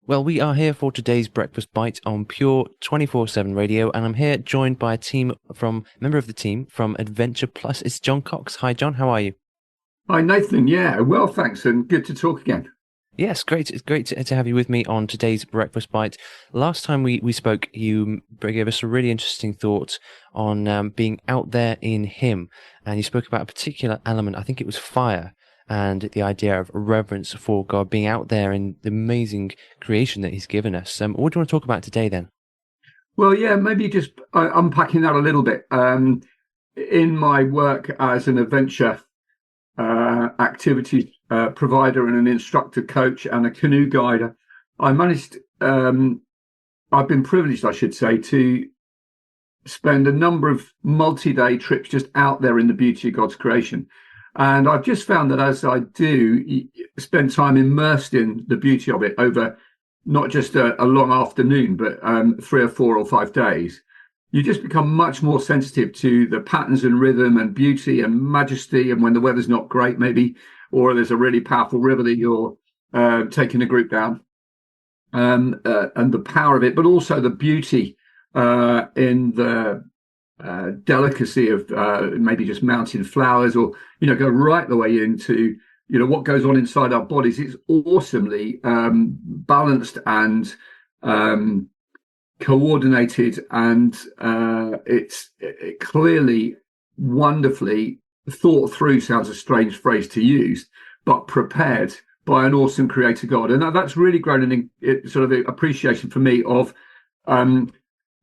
Well, we are here for today's breakfast bite on Pure 24/7 Radio, and I'm here joined by member of the team from Adventure Plus. It's Jon Cox. Hi, John. How are you? Hi, Nathan. Yeah, well, thanks, and good to talk again. Yes, great. It's great to have you with me on today's breakfast bite. Last time we spoke, you gave us a really interesting thought on being out there in Him, and you spoke about a particular element. I think it was fire, and the idea of reverence for God, being out there in the amazing creation that He's given us. What do you want to talk about today then? Well, yeah, maybe just unpacking that a little bit. In my work as an adventure activity provider and an instructor coach and a canoe guide, I managed, I've been privileged, I should say, to spend a number of multi-day trips just out there in the beauty of God's creation. And I've just found that as I do spend time immersed in the beauty of it over not just a long afternoon, but 3 or 4 or 5 days, you just become much more sensitive to the patterns and rhythm and beauty and majesty. And when the weather's not great, maybe, or there's a really powerful river that you're taking a group down, and the power of it, but also the beauty in the delicacy of maybe just mountain flowers, or go right the way into what goes on inside our bodies. It's awesomely balanced and coordinated, and it's clearly wonderfully thought through. Sounds a strange phrase to use, but prepared by an awesome creator God. And that's really grown an sort of appreciation for me of and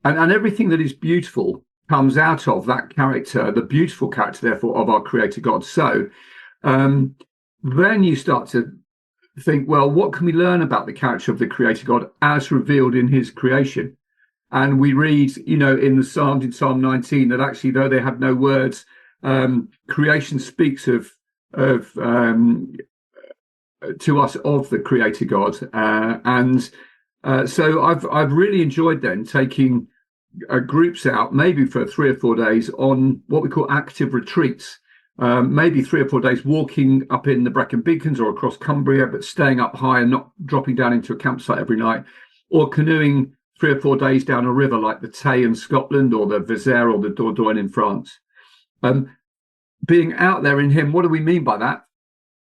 everything that is beautiful comes out of that character, the beautiful character, therefore, of our creator God. So then you start to think, well, what can we learn about the character of the creator God as revealed in his creation? And we read, in the Psalms, in Psalm 19, that actually, though they have no words, creation speaks of to us of the creator God. So I've really enjoyed then taking groups out, maybe for 3 or 4 days, on what we call active retreats. Maybe 3 or 4 days walking up in the Brecon Beacons or across Cumbria, but staying up high and not dropping down into a campsite every night, or canoeing 3 or 4 days down a river like the Tay in Scotland, or the Vézère, or the Dordogne in France. Being out there in Him, what do we mean by that?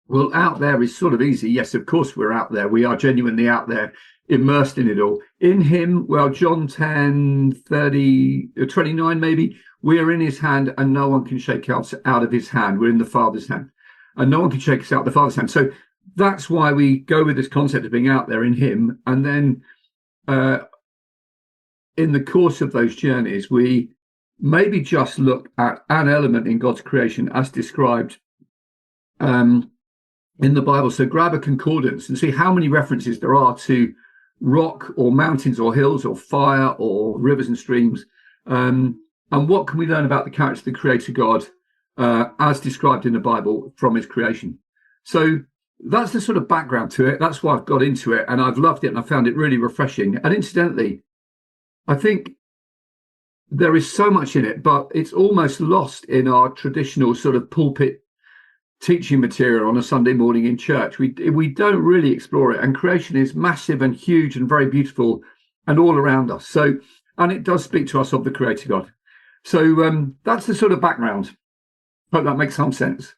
Well, out there is sort of easy. Yes, of course we're out there. We are genuinely out there, immersed in it all. In Him, well, John 10:30, 29 maybe, we are in His hand and no one can shake us out of His hand. We're in the Father's hand and no one can shake us out of the Father's hand. So that's why we go with this concept of being out there in Him. And then in the course of those journeys, we maybe just look at an element in God's creation as described in the Bible. So grab a concordance and see how many references there are to rock or mountains or hills or fire or rivers and streams. And what can we learn about the character of the creator God as described in the Bible from his creation? So that's the sort of background to it. That's why I've got into it, and I've loved it, and I found it really refreshing. And incidentally, I think there is so much in it, but it's almost lost in our traditional sort of pulpit teaching material on a Sunday morning in church. We don't really explore it, and creation is massive and huge and very beautiful and all around us. So, and it does speak to us of the creator God. So that's the sort of background. Hope that makes some sense.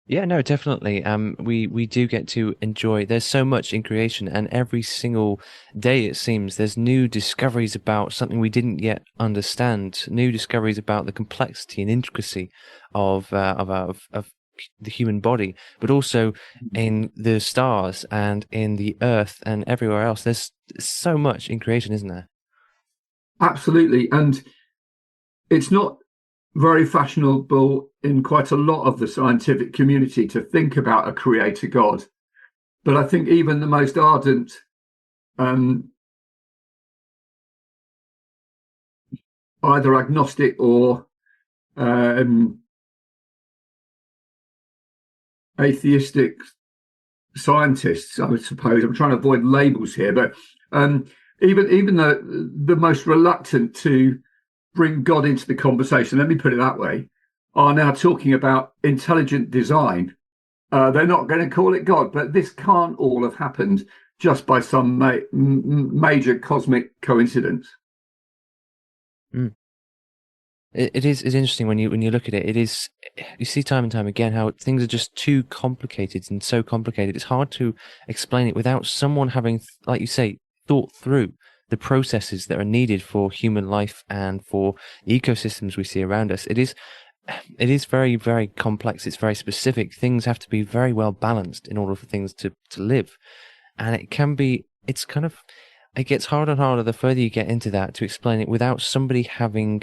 Yeah, no, definitely. We do get to enjoy. There's so much in creation, and every single day it seems there's new discoveries about something we didn't yet understand. New discoveries about the complexity and intricacy of the human body, but also in the stars and in the earth and everywhere else. There's so much in creation, isn't there? Absolutely, and it's not very fashionable in quite a lot of the scientific community to think about a creator God. But I think even the most ardent either agnostic or atheistic scientists, I would suppose, I'm trying to avoid labels here, but even the most reluctant to bring God into the conversation, let me put it that way, are now talking about intelligent design. They're not going to call it God, but this can't all have happened just by some major cosmic coincidence. Mm. It is it's interesting when you look at it. It is you see time and time again how things are just too complicated and so complicated. It's hard to explain it without someone having, like you say, thought through the processes that are needed for human life and for ecosystems we see around us. It is very, very complex. It's very specific. Things have to be very well balanced in order for things to live. And it's kind of, it gets harder and harder the further you get into that to explain it without somebody having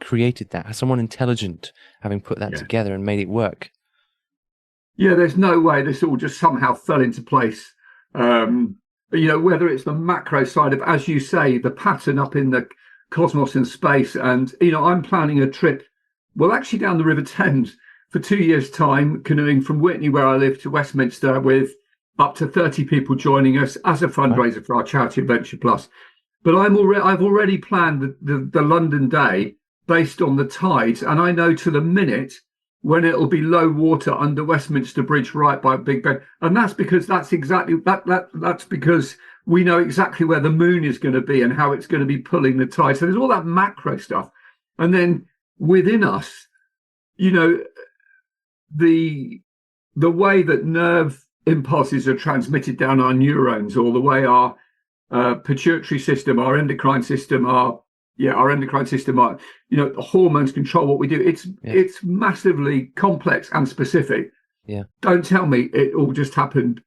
created that, someone intelligent having put that Yeah. together and made it work. Yeah, there's no way this all just somehow fell into place. Um, whether it's the macro side of, as you say, the pattern up in the cosmos and space. And, I'm planning a trip, well, actually down the River Thames for 2 years' time, canoeing from Whitney, where I live, to Westminster with up to 30 people joining us as a Wow. fundraiser for our charity Adventure Plus. But I've already planned the London day based on the tides, and I know to the minute when it'll be low water under Westminster Bridge right by Big Ben. And that's because that's because we know exactly where the moon is going to be and how it's going to be pulling the tide. So there's all that macro stuff. And then within us, you know, the the way that nerve impulses are transmitted down our neurons, or the way our pituitary system, our endocrine system, hormones control what we do. It's Yeah. it's massively complex and specific. Yeah. Don't tell me it all just happened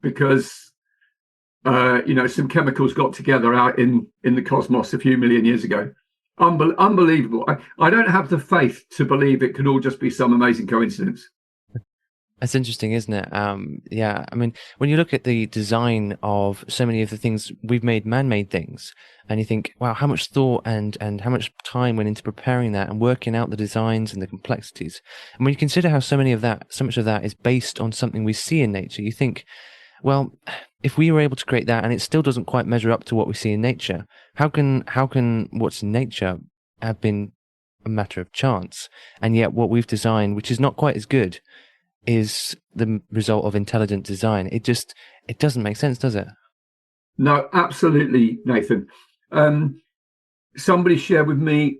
because some chemicals got together out in the cosmos a few million years ago. Unbelievable. I don't have the faith to believe it can all just be some amazing coincidence. That's interesting, isn't it? Yeah, I mean, when you look at the design of so many of the things we've made, man-made things, and you think, wow, how much thought and how much time went into preparing that and working out the designs and the complexities. And when you consider how so much of that is based on something we see in nature, you think, well, if we were able to create that and it still doesn't quite measure up to what we see in nature, how can what's in nature have been a matter of chance? And yet what we've designed, which is not quite as good, is the result of intelligent design. It doesn't make sense, does it? No, absolutely, Nathan. Somebody shared with me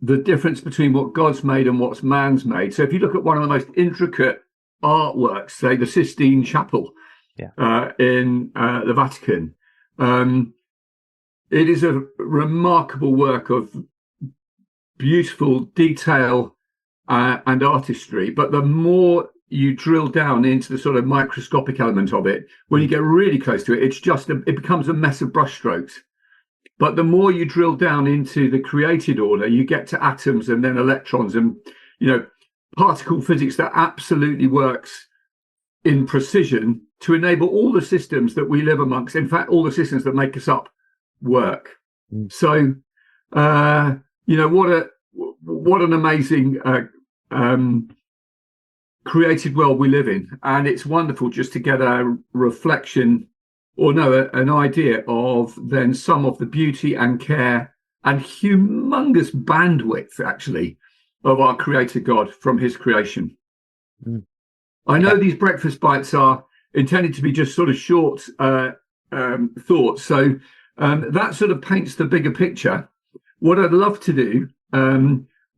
the difference between what God's made and what's man's made. So if you look at one of the most intricate artworks, say the Sistine Chapel Yeah. in the Vatican, it is a remarkable work of beautiful detail and artistry. But the more you drill down into the sort of microscopic element of it, when you get really close to it, it becomes a mess of brushstrokes. But the more you drill down into the created order, you get to atoms and then electrons and particle physics that absolutely works in precision to enable all the systems that we live amongst. In fact, all the systems that make us up work. Mm. So, what an amazing created world we live in, and it's wonderful just to get a reflection, or no, an idea of then some of the beauty and care and humongous bandwidth, actually, of our Creator God from His creation. Mm. I Yeah. know these breakfast bites are intended to be just sort of short thoughts, so that sort of paints the bigger picture. What I'd love to do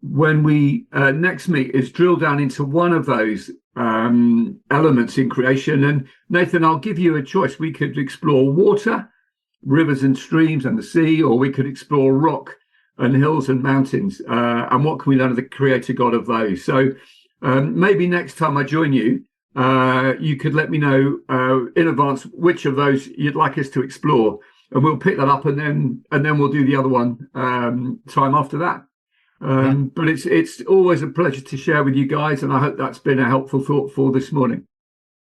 when we next meet is drill down into one of those elements in creation. And Nathan, I'll give you a choice. We could explore water, rivers and streams and the sea, or we could explore rock and hills and mountains. And what can we learn of the Creator God of those? So maybe next time I join you, you could let me know in advance which of those you'd like us to explore, and we'll pick that up, and then we'll do the other one time after that. Yeah. But it's always a pleasure to share with you guys, and I hope that's been a helpful thought for this morning.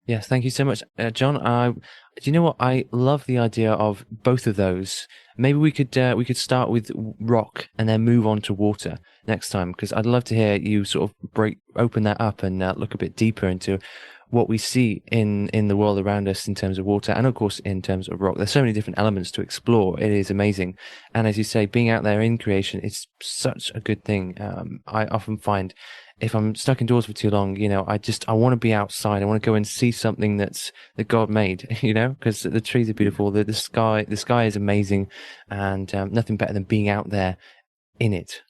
Yes, thank you so much, John. Do you know what? I love the idea of both of those. Maybe we could start with rock and then move on to water next time, because I'd love to hear you sort of open that up and look a bit deeper into what we see in the world around us in terms of water and of course in terms of rock. There's so many different elements to explore. It is amazing. And as you say, being out there in creation, it's such a good thing. I often find if I'm stuck indoors for too long, I want to be outside. I want to go and see something that God made, because the trees are beautiful. The sky is amazing, and nothing better than being out there in it.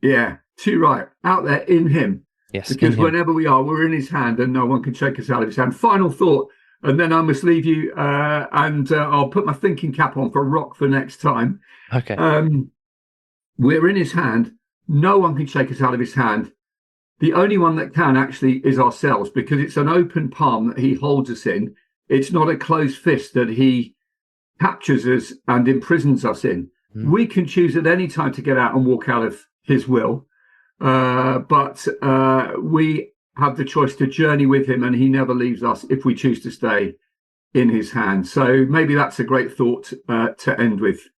Yeah, too right. Out there in him. Yes, in Because him. whenever we are, we're in his hand and no one can shake us out of his hand. Final thought, and then I must leave you and I'll put my thinking cap on for rock for next time. Okay. We're in his hand. No one can shake us out of his hand. The only one that can actually is ourselves, because it's an open palm that he holds us in. It's not a closed fist that he captures us and imprisons us in. We can choose at any time to get out and walk out of his will. But we have the choice to journey with him, and he never leaves us if we choose to stay in his hand. So maybe that's a great thought to end with.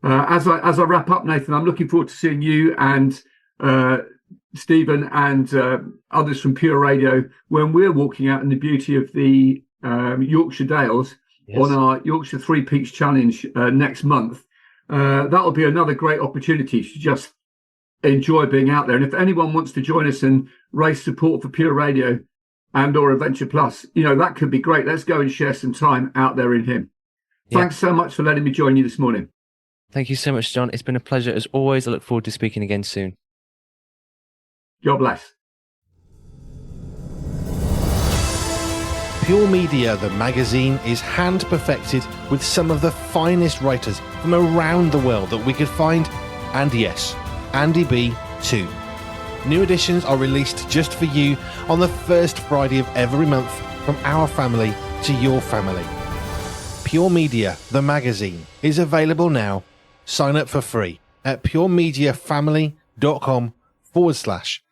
As I wrap up, Nathan, I'm looking forward to seeing you and Stephen and others from Pure Radio when we're walking out in the beauty of the Yorkshire Dales on our Yorkshire Three Peaks Challenge next month. That'll be another great opportunity to just enjoy being out there. And if anyone wants to join us and raise support for Pure Radio and or Adventure Plus, that could be great. Let's go and share some time out there in him. Thanks so much for letting me join you this morning. Thank you so much, John. It's been a pleasure as always. I look forward to speaking again soon. God bless. Pure Media, the magazine, is hand perfected with some of the finest writers from around the world that we could find. And yes, Andy B too. New editions are released just for you on the first Friday of every month, from our family to your family. Pure Media, the magazine, is available now. Sign up for free at puremediafamily.com/magazine.